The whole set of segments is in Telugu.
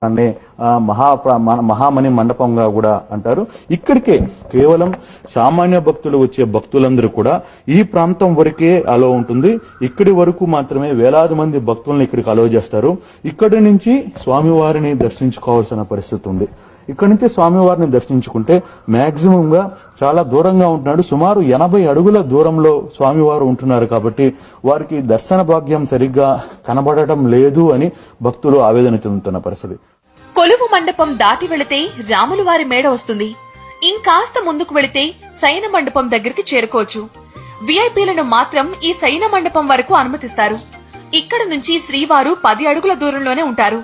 అనే మహామణి మండపంగా కూడా అంటారు. ఇక్కడికే కేవలం సామాన్య భక్తులు వచ్చే భక్తులందరూ కూడా ఈ ప్రాంతం వరకే అలో ఉంటుంది. ఇక్కడి వరకు మాత్రమే వేలాది మంది భక్తులను ఇక్కడికి అలో చేస్తారు. ఇక్కడి నుంచి స్వామివారిని దర్శించుకోవాల్సిన పరిస్థితి ఉంది. ఇక్కడి నుంచి స్వామివారిని దర్శించుకుంటే మాక్సిమం గా చాలా దూరంగా ఉంటున్నాడు. సుమారు 80 అడుగుల దూరంలో స్వామివారు ఉంటున్నారు. కాబట్టి వారికి దర్శన భాగ్యం సరిగ్గా కనబడటం లేదు అని భక్తులు ఆవేదన చెందుతున్న పరిస్థితి. కొలువు మండపం దాటి వెళితే రాములవారి మేడ వస్తుంది. ఇంకాస్త ముందుకు వెళితే శయన మండపం దగ్గరికి చేరుకోవచ్చు. విఐపీలను మాత్రం ఈ శయన మండపం వరకు అనుమతిస్తారు. ఇక్కడ నుంచి శ్రీవారు 10 అడుగుల దూరంలోనే ఉంటారు.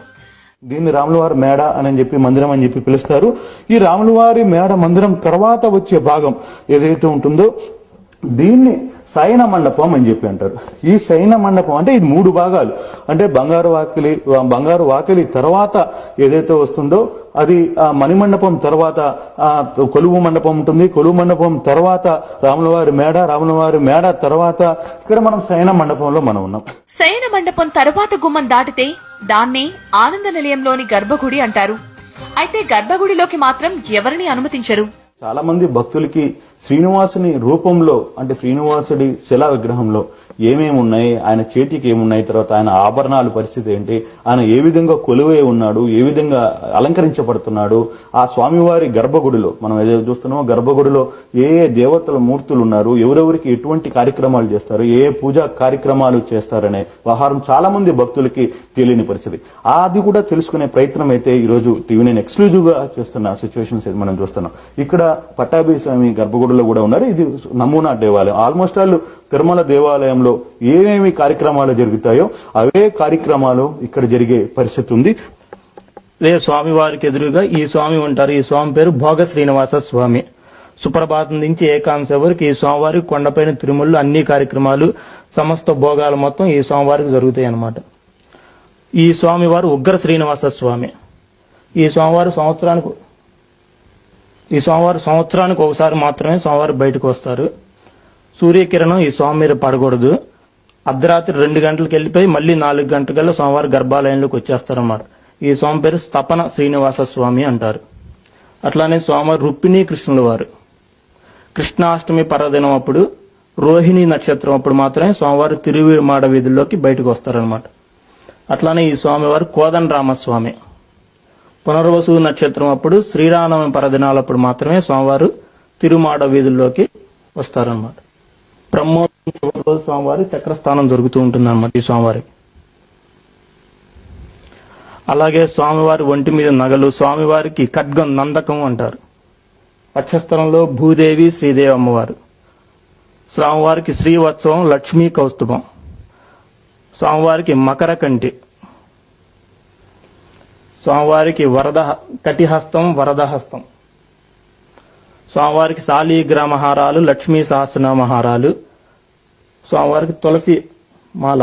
దీన్ని రాములవారి మేడ అని చెప్పి మందిరం అని చెప్పి పిలుస్తారు. ఈ రాములవారి మేడ మందిరం తర్వాత వచ్చే భాగం ఏదైతే ఉంటుందో దీన్ని శయన మండపం అని చెప్పి అంటారు. ఈ శయన మండపం అంటే ఇది 3 భాగాలు. అంటే బంగారు వాకిలి తర్వాత ఏదైతే వస్తుందో అది మణిమండపం తర్వాత కొలువు మండపం ఉంటుంది. కొలువు మండపం తర్వాత రాములవారి మేడ తర్వాత ఇక్కడ మనం శయన మండపంలో మనం ఉన్నాం. శయన మండపం తర్వాత గుమ్మం దాటితే దాన్నే ఆనంద నిలయంలోని గర్భగుడి అంటారు. అయితే గర్భగుడిలోకి మాత్రం ఎవరిని అనుమతించరు. చాలా మంది భక్తులకి శ్రీనివాసుని రూపంలో అంటే శ్రీనివాసుడి శిలా విగ్రహంలో ఏమేమి ఉన్నాయి, ఆయన చేతికి ఏమున్నాయి, తర్వాత ఆయన ఆభరణాల పరిస్థితి ఏంటి, ఆయన ఏ విధంగా కొలువై ఉన్నాడు, ఏ విధంగా అలంకరించబడుతున్నాడు, ఆ స్వామివారి గర్భగుడిలో మనం ఏదైతే చూస్తున్నామో గర్భగుడిలో ఏ దేవతల మూర్తులు ఉన్నారు, ఎవరెవరికి ఎటువంటి కార్యక్రమాలు చేస్తారు, ఏ పూజా కార్యక్రమాలు చేస్తారనే వ్యవహారం చాలా మంది భక్తులకి తెలియని పరిస్థితి. అది కూడా తెలుసుకునే ప్రయత్నం అయితే ఈ రోజు టీవీ9 ఎక్స్క్లూజివ్ గా చేస్తున్న సిచ్యువేషన్స్ మనం చూస్తున్నాం. ఇక్కడ పట్టాభి స్వామి గర్భగుడిలో కూడా ఉన్నారు. ఇది నమూనా దేవాలయం. ఆల్మోస్ట్ ఆల్ తిరుమల దేవాలయంలో ఏమేమి కార్యక్రమాలు జరుగుతాయో అవే కార్యక్రమాలు ఇక్కడ జరిగే పరిస్థితి ఉంది. స్వామి వారికి ఎదురుగా ఈ స్వామి ఉంటారు. ఈ స్వామి పేరు భోగ శ్రీనివాస స్వామి. సుప్రభాతం నుంచి ఏకాంశ వరకు ఈ స్వామివారికి కొండపైన తిరుమలలో అన్ని కార్యక్రమాలు సమస్త భోగాలు మొత్తం ఈ స్వామివారికి జరుగుతాయి అన్నమాట. ఈ స్వామివారు ఉగ్ర శ్రీనివాస స్వామి. ఈ స్వామివారు సంవత్సరానికి ఒకసారి మాత్రమే స్వామివారు బయటకు వస్తారు. సూర్యకిరణం ఈ స్వామి మీద పడకూడదు. అర్ధరాత్రి 2 గంటలకు వెళ్ళిపోయి మళ్ళీ 4 గంటలకల్లా స్వామివారి గర్భాలయంలోకి వచ్చేస్తారన్నమాట. ఈ స్వామి పేరు స్తపన శ్రీనివాస స్వామి అంటారు. అట్లానే స్వామివారు రుక్మిణీ కృష్ణుల వారు. కృష్ణాష్టమి పర్వదినం అప్పుడు రోహిణి నక్షత్రం అప్పుడు మాత్రమే స్వామివారు తిరుమాడ వీధుల్లోకి బయటకు వస్తారనమాట. అట్లానే ఈ స్వామివారు కోదండరామస్వామి. పునర్వసు నక్షత్రం అప్పుడు శ్రీరామనవమి పర్వదినాలప్పుడు మాత్రమే స్వామివారు తిరుమాడ వీధుల్లోకి వస్తారనమాట. బ్రహ్మోత్సవం రోజు స్వామివారి చక్రస్థానం జరుగుతూ ఉంటుంది అన్నమాట ఈ స్వామివారికి. అలాగే స్వామివారి ఒంటి మీద నగలు, స్వామివారికి ఖడ్గం నందకం అంటారు. వక్షస్థలంలో భూదేవి శ్రీదేవి అమ్మవారు. స్వామివారికి శ్రీవత్సవం లక్ష్మీ కౌస్తుభం. స్వామివారికి మకర కంటి. స్వామివారికి కటిహస్తం వరదహస్తం. స్వామివారికి శాలీగ్రామహారాలు, లక్ష్మీ సహస్రనామహారాలు. స్వామివారికి తులసి మాల.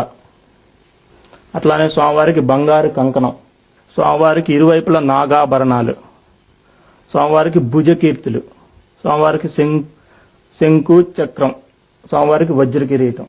అట్లానే స్వామివారికి బంగారు కంకణం. స్వామివారికి ఇరువైపుల నాగాభరణాలు. స్వామివారికి భుజకీర్తులు. స్వామివారికి శంకు చక్రం. స్వామివారికి వజ్ర కిరీటం.